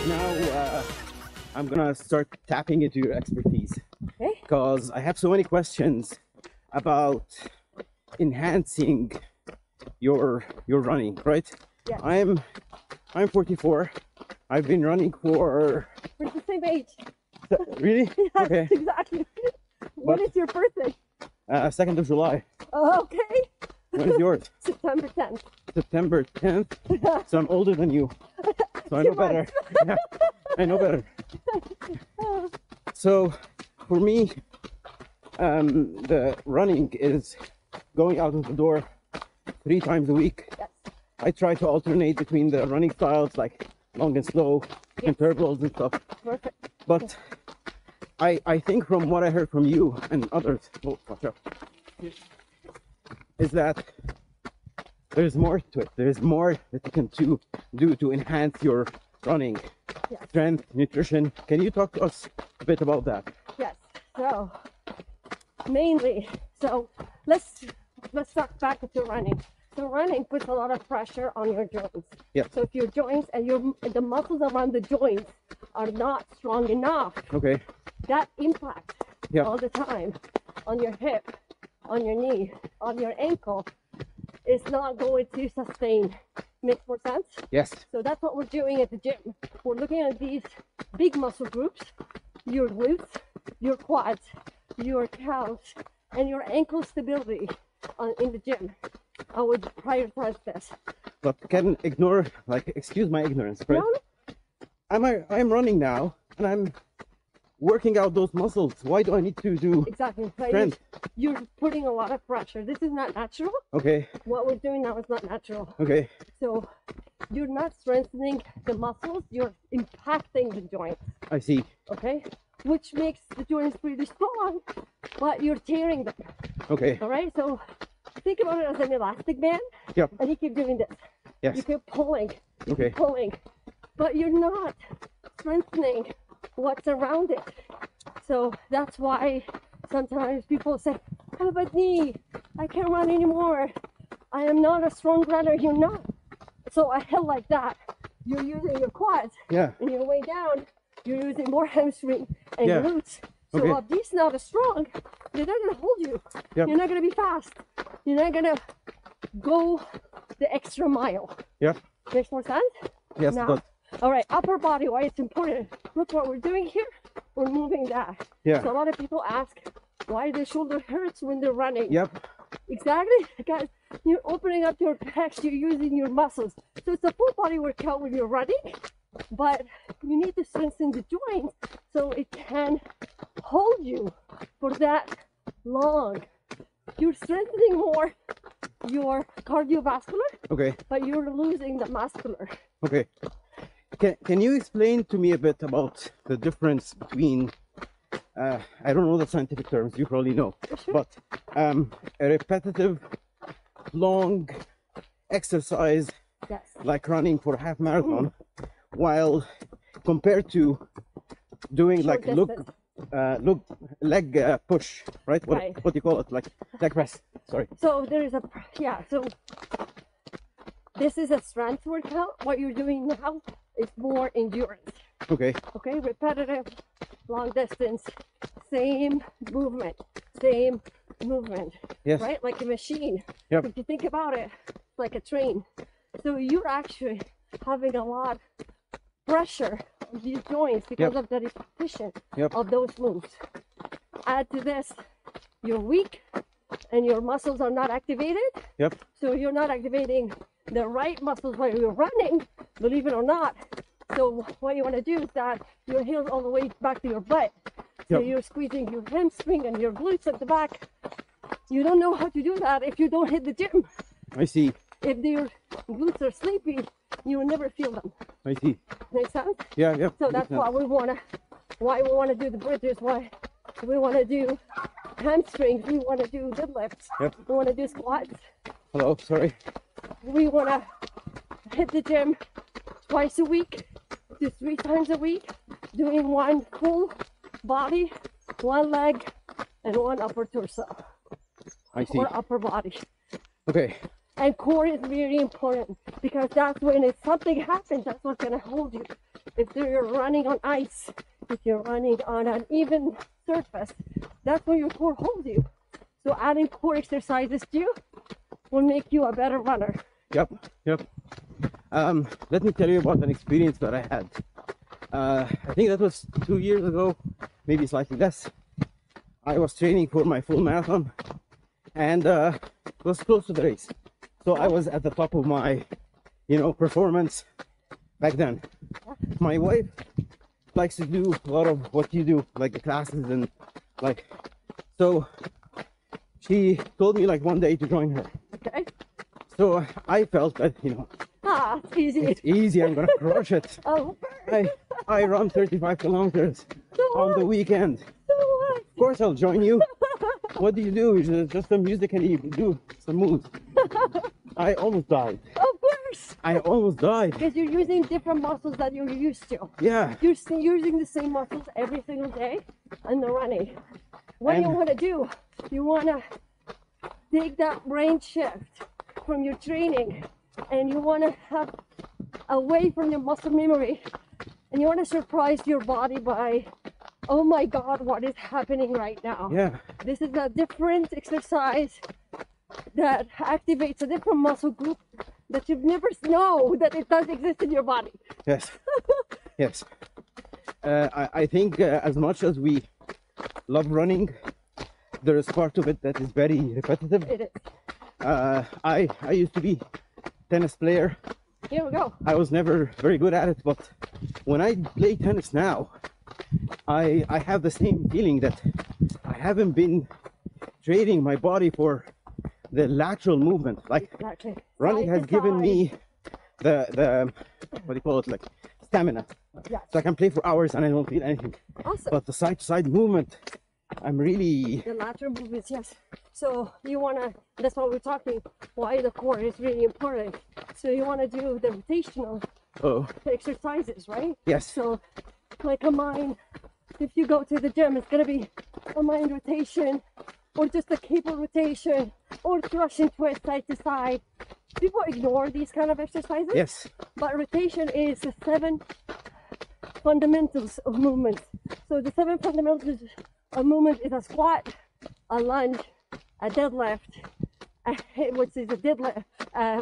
Now I'm gonna start tapping into your expertise because I have so many questions about enhancing your running, right? Yes. I'm 44. I've been running for We're the same age. really? Yes, Okay. exactly. When is your birthday? 2nd of July. Oh, okay. When is yours? September 10th. September 10th. So I'm older than you. So I know better. Yeah, I know better. So for me, the running is going out of the door 3 times a week. Yes. I try to alternate between the running styles like long and slow, intervals and stuff. Perfect. But I think from what I heard from you and others, watch out, is that there's more to it. There's more that you can do to enhance your running. Yes. Strength, nutrition. Can you talk to us a bit about that? Yes. So mainly, let's start back to running. So running puts a lot of pressure on your joints. Yeah. So if your joints and the muscles around the joints are not strong enough, Okay. that impacts all the time on your hip, on your knee, on your ankle. It's not going to sustain. Makes more sense? Yes. So that's what we're doing at the gym. We're looking at these big muscle groups, your glutes, your quads, your calves, and your ankle stability in the gym. I would prioritize this. But can ignore, like, excuse my ignorance, right? No? I'm running now and I'm working out those muscles. Why do I need to do Exactly. strength? You're putting a lot of pressure. This is not natural. Okay. What we're doing now is not natural. Okay. So you're not strengthening the muscles, you're impacting the joints. I see. Okay? Which makes the joints pretty strong, but you're tearing them. Okay. All right? So think about it as an elastic band. Yep. And you keep doing this. Yes. You keep pulling. You Okay. keep pulling. But you're not strengthening what's around it. So that's why sometimes people say, I have a bad knee. I can't run anymore. I am not a strong runner. You're not. So a hill like that, you're using your quads. Yeah. And your way down, you're using more hamstring and Yeah. glutes. So Okay. if these not as strong, they're not gonna hold you. Yep. You're not gonna be fast. You're not gonna go the extra mile. Yep. Makes more sense? Yes. Now, But all right, upper body, why it's important. Look what we're doing here. We're moving that. yeah. So a lot of people ask why the shoulder hurts when they're running. Yep. Exactly. Guys, you're opening up your pecs, you're using your muscles. So it's a full body workout when you're running, but you need to strengthen the joints so it can hold you for that long. You're strengthening more your cardiovascular, Okay. but you're losing the muscular. Okay. Can you explain to me a bit about the difference between I don't know the scientific terms, you probably know, Sure. but a repetitive long exercise Yes. like running for a half marathon while compared to doing Short like leg push, right? Right. What do you call it? Like leg press. Sorry. So there is so this is a strength workout. What you're doing now is more endurance. Okay. Okay, repetitive, long distance, same movement, same movement. Yes. Right? Like a machine. Yep. If you think about it, it's like a train. So you're actually having a lot pressure on these joints because of the repetition of those moves. Add to this, you're weak and your muscles are not activated. Yep. So you're not activating the right muscles while you're running, believe it or not. So what you want to do is that your heels all the way back to your butt. So you're squeezing your hamstring and your glutes at the back. You don't know how to do that if you don't hit the gym. I see. If your glutes are sleepy, you will never feel them. I see. Make sense? Yeah, yeah. So that's why we wanna do the bridges, why we wanna do hamstrings, we wanna do deadlifts, we wanna do squats. Hello, sorry. We wanna hit the gym twice a week to 3 times a week, doing one full body, one leg, and one upper torso. I see. Or upper body. Okay. And core is very important because that's when if something happens, that's what's gonna hold you. if you're running on ice, if you're running on an even surface, that's where your core holds you. So adding core exercises to you will make you a better runner. Yep, yep. Let me tell you about an experience that I had. I think that was 2 years ago, maybe slightly less. I was training for my full marathon, and it was close to the race. So I was at the top of my, performance back then. My wife likes to do a lot of what you do, like the classes and so she told me one day to join her. Okay. So I felt that, it's easy. it's easy, I'm gonna crush it. Oh, I run 35 kilometers on the weekend. so what? Of course I'll join you. What do? Just some music and you do some moves. I almost died. Of course. I almost died. Because you're using different muscles that you're used to. Yeah. You're using the same muscles every single day and the running. What do you want to do? You want to take that brain shift from your training, and you want to have away from your muscle memory, and you want to surprise your body by, oh my God, what is happening right now? Yeah. This is a different exercise that activates a different muscle group that you've never know that it does exist in your body. Yes. Yes. I think as much as we love running, there is part of it that is very repetitive. It is. I used to be tennis player. Here we go. I was never very good at it, but when I play tennis now, I have the same feeling that I haven't been training my body for the lateral movement. Exactly. Running Side has to given side. me the what do you call it, stamina. Yes. So I can play for hours and I don't feel anything. Awesome. But the side to side movement, I'm really The lateral movements, yes. So you want to, that's what we're talking, why the core is really important. So you want to do the rotational exercises, right? yes. So like a mind, if you go to the gym, it's going to be a mind rotation or just a cable rotation or thrush and twist side to side. People ignore these kind of exercises. Yes. But rotation is the 7 fundamentals of movement. So the 7 fundamentals of movement is a squat, a lunge, a deadlift, which is a deadlift,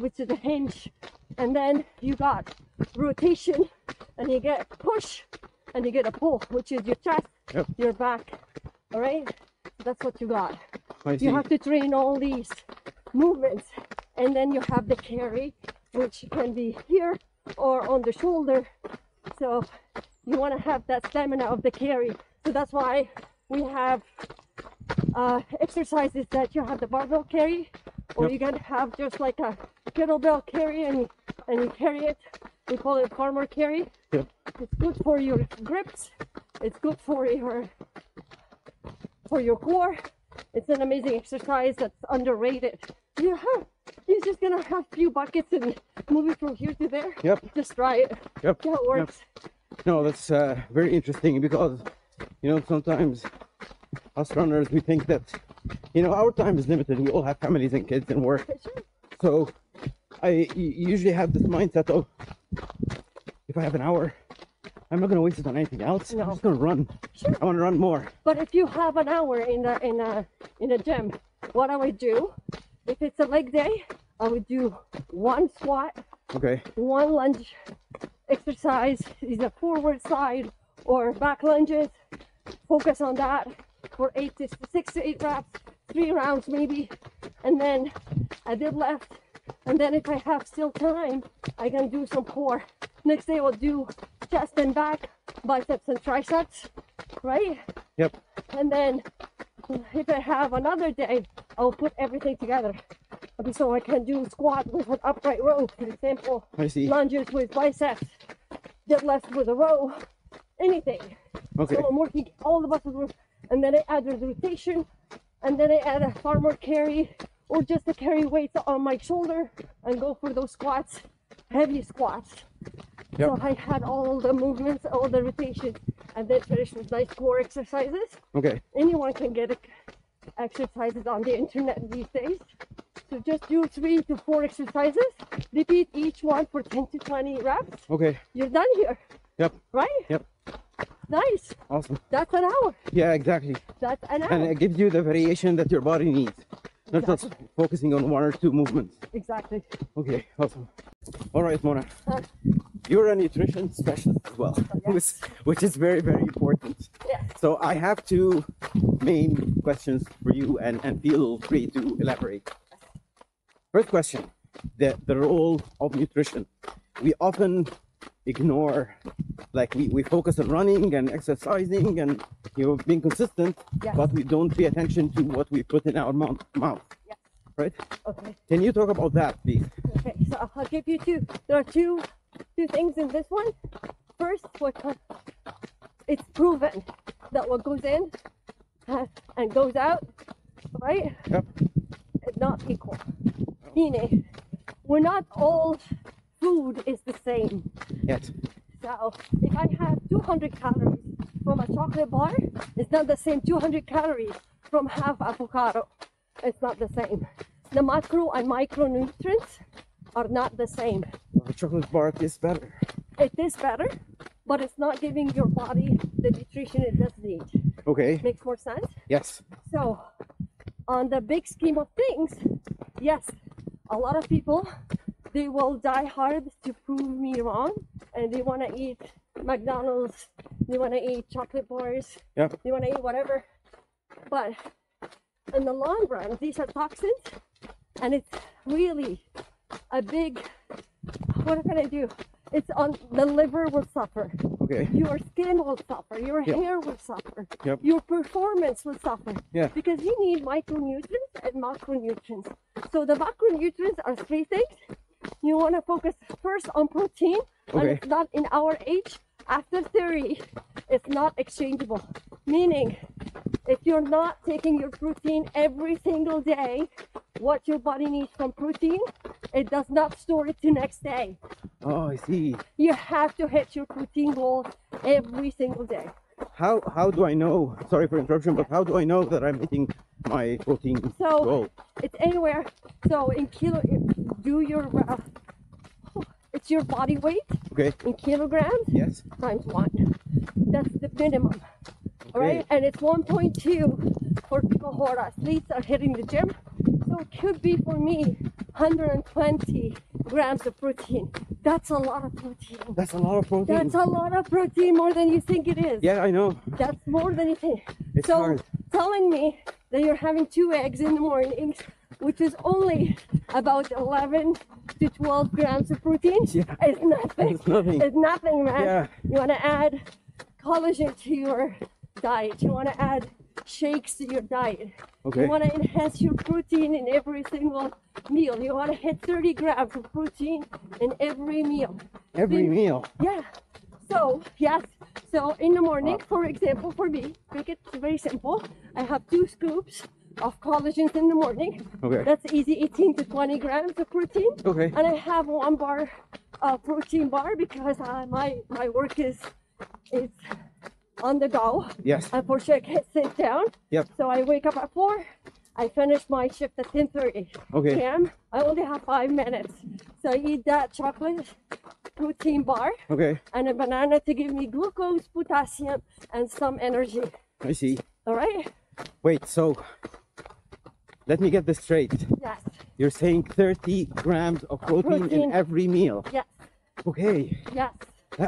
which is a hinge, and then you got rotation, and you get push, and you get a pull, which is your chest, Yep. your back. All right, that's what you got. I see. You have to train all these movements, and then you have the carry, which can be here or on the shoulder. So you want to have that stamina of the carry. So that's why we have exercises that you have the barbell carry, or Yep. you can have just like a kettlebell carry and you carry it. We call it farmer carry. Yep. It's good for your grips. It's good for your core. It's an amazing exercise that's underrated. You're just gonna have few buckets and move it from here to there. Yep. Just try it. Yep. See how it works. No, that's very interesting because, sometimes us runners, we think that, our time is limited. We all have families and kids and work. Sure. So I usually have this mindset of, if I have an hour, I'm not going to waste it on anything else. No. I'm just going to run. Sure. I want to run more. But if you have an hour in a gym, what I would do, if it's a leg day, I would do 1 squat, Okay. 1 lunge exercise, either forward side or back lunges. Focus on that for 6 to 8 reps, 3 rounds maybe, and then I did left. And then if I have still time, I can do some core. Next day I'll do chest and back, biceps and triceps, right? Yep. And then if I have another day, I'll put everything together. So I can do squat with an upright row, for example, I see. lunges with biceps, deadlifts with a row, anything. Okay. So I'm working all the muscle groups, and then I add the rotation, and then I add a farmer carry, or just to carry weights on my shoulder and go for those squats, heavy squats. Yep. So I had all the movements, all the rotations, and then finish with nice core exercises. Okay. Anyone can get exercises on the internet these days. So just do 3 to 4 exercises. Repeat each one for 10 to 20 reps. Okay. You're done here. Yep. Right? Yep. Nice. Awesome. That's an hour. Yeah, exactly. That's an hour. And it gives you the variation that your body needs, not just focusing on one or two movements. Exactly. Okay, awesome. All right, Mona. Uh, You're a nutrition specialist as well, yes. which is very, very important. Yeah. So I have two main questions for you, and feel free to elaborate. First question, the role of nutrition. We often ignore, like we focus on running and exercising and being consistent, Yes. but we don't pay attention to what we put in our mouth. Yes. Right? Okay. Can you talk about that, please? Okay. So I'll give you two. There are two things in this one. First, it's proven that what goes in and goes out, right? Yep. It's not equal. Meaning, we're not all food is the same. Yes. So if I have 200 calories from a chocolate bar, it's not the same 200 calories from half avocado. It's not the same. The macro and micronutrients are not the same. The chocolate bar is better. It is better, but it's not giving your body the nutrition it does need. Okay. Makes more sense? Yes. So, on the big scheme of things, yes, a lot of people, they will die hard to prove me wrong, and they want to eat McDonald's, they want to eat chocolate bars, Yep. they want to eat whatever. But in the long run, these are toxins, and it's really a big, what can I do? It's on the liver will suffer. Okay. Your skin will suffer. Your Yep. hair will suffer. Yep. Your performance will suffer. Yeah. Because you need micronutrients and macronutrients. So the macronutrients are three things. You want to focus first on protein, and Okay. it's not in our age. After 30, it's not exchangeable. Meaning, if you're not taking your protein every single day, what your body needs from protein, it does not store it to next day. Oh, I see. You have to hit your protein goals every single day. How do I know? Sorry for interruption, but how do I know that I'm hitting my protein So goal? it's anywhere. So in kilo, do your it's your body weight Okay. in kilograms Yes. times 1. That's the minimum. All right, and it's 1.2 for people who are athletes are hitting the gym. So it could be for me 120 grams of protein. That's a lot of protein. That's a lot of protein. That's a lot of protein, more than you think it is. Yeah, I know. That's more than you think. It's so hard. telling me that you're having 2 eggs in the morning, which is only about 11 to 12 grams of protein, Yeah. is nothing. It's nothing. It's nothing, man. Yeah. You want to add collagen to your diet. You want to add shakes to your diet. Okay. You want to enhance your protein in every single meal. You want to hit 30 grams of protein in every meal. Every meal. Yeah. So, yes. So, in the morning, for example, for me, make it very simple. I have 2 scoops of collagen in the morning. Okay. That's easy, 18 to 20 grams of protein. Okay. And I have 1 bar protein bar because my work is on the go. Yes. Unfortunately, I can't sit down. Yep. So I wake up at 4. I finish my shift at 10:30 Okay. a.m. I only have 5 minutes. So I eat that chocolate protein bar Okay. and a banana to give me glucose, potassium, and some energy. I see. All right? Wait, so let me get this straight. Yes. You're saying 30 grams of protein Protein. in every meal. Yes. Okay. Yes.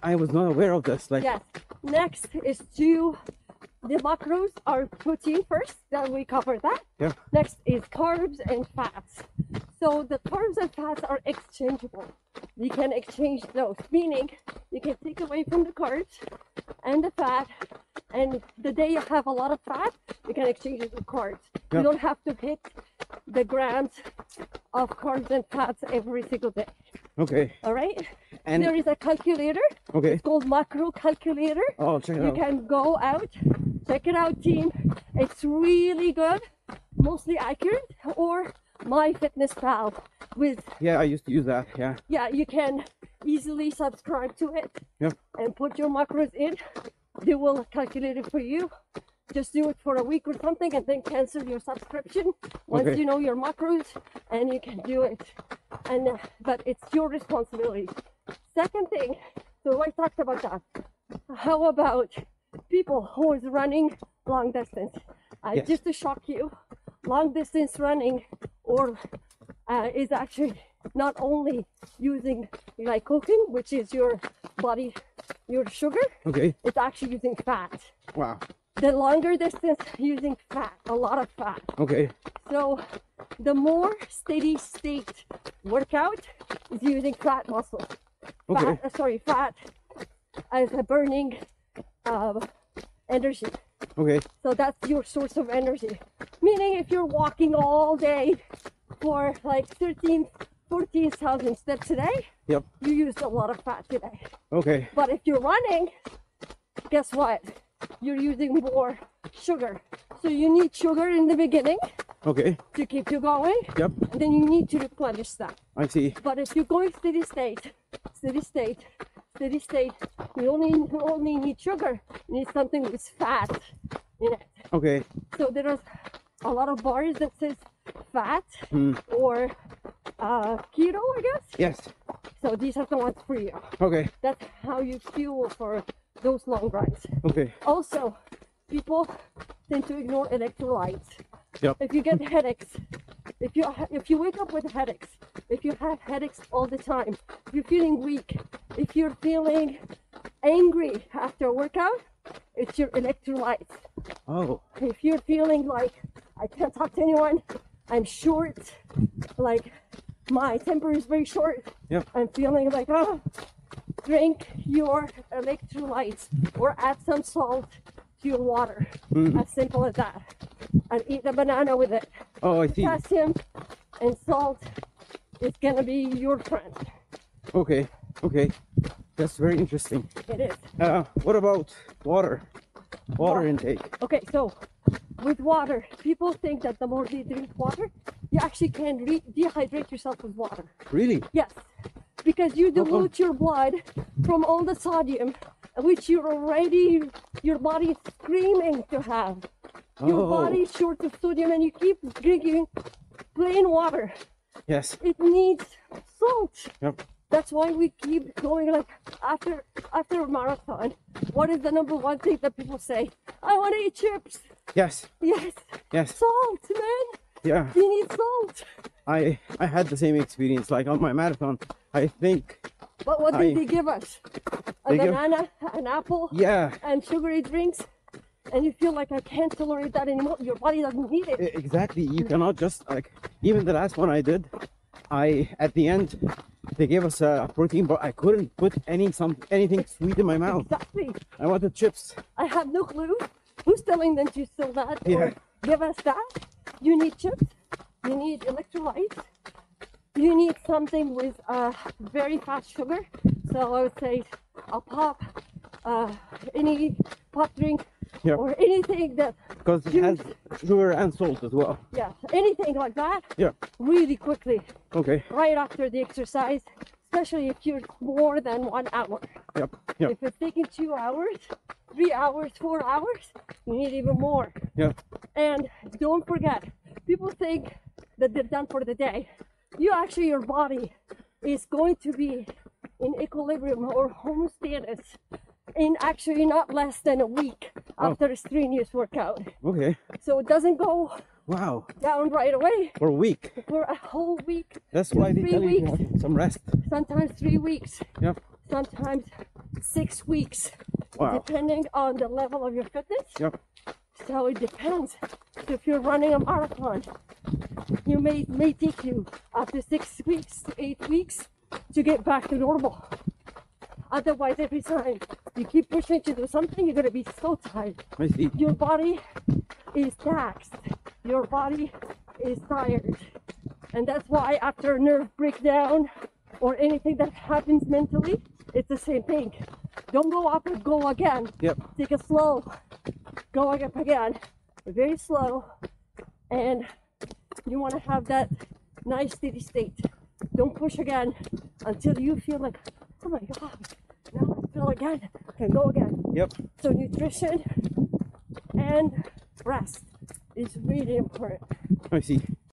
I was not aware of this. Like, Yes. Next is the macros are protein first, then we cover that. Yeah. Next is carbs and fats. So the carbs and fats are exchangeable. You can exchange those, meaning you can take away from the carbs and the fat, and the day you have a lot of fat, you can exchange it with carbs. Yeah. You don't have to hit the grams of carbs and fats every single day. Okay. All right? And There is a calculator. okay. It's called macro calculator. Oh, check it You out. can go out, check it out, team. It's really good, mostly accurate, or MyFitnessPal with, Yeah, I used to use that. Yeah. yeah, you can easily subscribe to it Yeah. and put your macros in. They will calculate it for you. Just do it for a week or something and then cancel your subscription once Okay. you know your macros, and you can do it. And but it's your responsibility. Second thing, So I talked about that. How about people who is running long distance? Yes. Just to shock you, long distance running or is actually not only using glycogen, which is your body, your sugar, Okay. it's actually using fat. Wow. The longer distance using fat, a lot of fat. Okay. So the more steady state workout is using fat muscle. Okay. Fat as a burning energy. Okay. So that's your source of energy. Meaning if you're walking all day for like 14,000 steps a day, Yep. you used a lot of fat today. Okay. But if you're running, guess what? You're using more sugar. So you need sugar in the beginning Okay. to keep you going. Yep. And then you need to replenish that. I see. But if you're going steady state, you only need sugar. You need something with fat in it. Okay. So there are a lot of bars that says fat or keto, I guess. Yes. So these are the ones for you. Okay. That's how you fuel for those long rides. Okay. Also, people tend to ignore electrolytes. Yep. If you get headaches, if you wake up with headaches, if you have headaches all the time, if you're feeling weak, if you're feeling angry after a workout, it's your electrolytes. Oh. If you're feeling like I can't talk to anyone, I'm short, like my temper is very short, Yep. I'm feeling like, oh, drink your electrolytes or add some salt to your water. As simple as that. And eat a banana with it. Oh, I see. Potassium and salt is gonna be your friend. Okay. Okay. That's very interesting. It is. What about water? Water intake. Okay, so with water, people think that the more they drink water, you actually can dehydrate yourself with water. Really? Yes, because you dilute your blood from all the sodium, which your body is screaming to have. Your body is short of sodium and you keep drinking plain water. Yes. It needs salt. Yep. That's why we keep going. Like after a marathon, what is the number one thing that people say? I want to eat chips. Yes. Yes. Yes. Salt, man. Yeah. You need salt. I had the same experience. Like on my marathon, I think. But what did they give us? A banana, an apple, Yeah. and sugary drinks. And you feel like I can't tolerate that anymore. Your body doesn't need it. Exactly. You cannot just like. Even the last one I did, at the end, they gave us a protein, but I couldn't put anything sweet in my mouth. Exactly. I wanted chips. I have no clue who's telling them to sell that Yeah. or give us that. You need chips. You need electrolytes. You need something with very fast sugar. So I would say a pop, any pop drink, Yep. or anything that, Because it has sugar and salt as well. yeah, anything like that. Yeah. Really quickly, Okay. right after the exercise, especially if you're more than 1 hour. Yep. Yep. If it's taking 2 hours, 3 hours, 4 hours, you need even more. Yeah. And don't forget, people think that they're done for the day. Your body is going to be in equilibrium or homeostasis in actually not less than a week after a strenuous workout. Okay. So it doesn't go Wow. down right away For a week. for a whole week. That's 2, why they 3 tell you to weeks, have some rest. sometimes 3 weeks, Yep. sometimes 6 weeks, Wow. depending on the level of your fitness. Yep. So it depends. If you're running a marathon, you may take you up to 6 weeks to 8 weeks to get back to normal. Otherwise, every time you keep pushing to do something, you're gonna be so tired. I see. Your body is taxed. Your body is tired. And that's why after a nerve breakdown or anything that happens mentally, it's the same thing. Don't go up and go again. Yep. Take it slow. Go up again. Very slow. And you want to have that nice steady state. Don't push again until you feel like, oh my God, now I feel again. I can go again. Yep. So nutrition and rest is really important. I see.